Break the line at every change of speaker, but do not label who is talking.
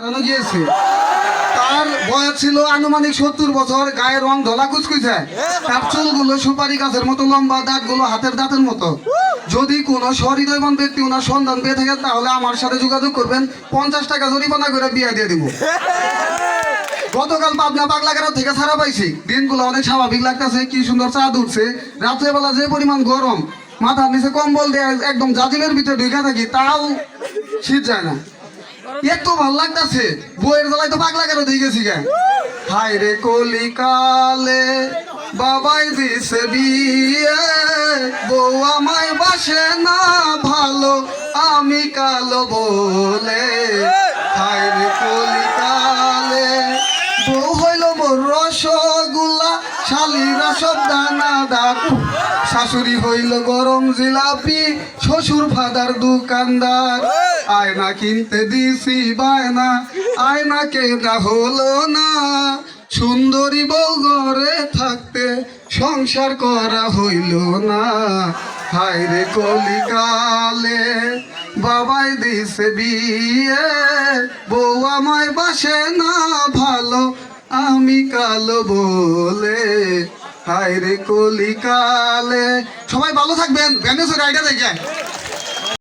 হারানো গিয়েছে। তার বয়স ছিল আনুমানিক 70 বছর, গায়ের রং ধলা কুচকুচে, তার চুলগুলো সুপারি গাছের মতো লম্বা, দাঁতগুলো হাতের দাঁতের মতো। যদি কোনো সহৃদয়বান ব্যক্তি ওনার সন্ধান পেয়ে থাকেন তাহলে আমার সাথে যোগাযোগ করবেন, 50 টাকা জরিমানা করে বিয়ে দিয়ে দিব। গতকাল পাবনা পাগলাগাড়া থেকে ছাড়া পাইছি, দিনগুলো অনেক স্বাভাবিক লাগতেছে, কি সুন্দর চাঁদ উঠছে, রাত্রেবেলা যে পরিমাণ গরম, মাথার নিচে কম্বল দিয়ে একদম জাজিমের ভিতরে ঢুকে থাকি, তাও শীত যায় না, এত ভালো লাগতেছে। বইয়ের জ্বালায় তো পাগলাগাড়া দিয়ে গেছি গে। হায় রে কলিকালে বাবাই দিছে বিয়ে, বউ আমায় বাসে না ভালো, আমি কালো বলে। হায় রে কলিকালে বউ হইল মোর রসগোল্লা, শালিরা সব দানা দাগ, শাশুড়ি হইল গরম জিলাপি, শ্বশুর ফাদার দোকানদার। আয়না কিনতে দিছি বায়না, আয়না কেনা হলো না, সুন্দরী বউ ঘরে থাকতে সংসার করা হইল না। হায় রে কলিকালে বাবাই দিছে বিয়ে, বউ আমায় বাসে না ভালো, আমি কালো বলে। হায় রে কলিকালে। সবাই ভালো থাকবেন, ভ্যানেশ্বর আইডিয়া দেখে।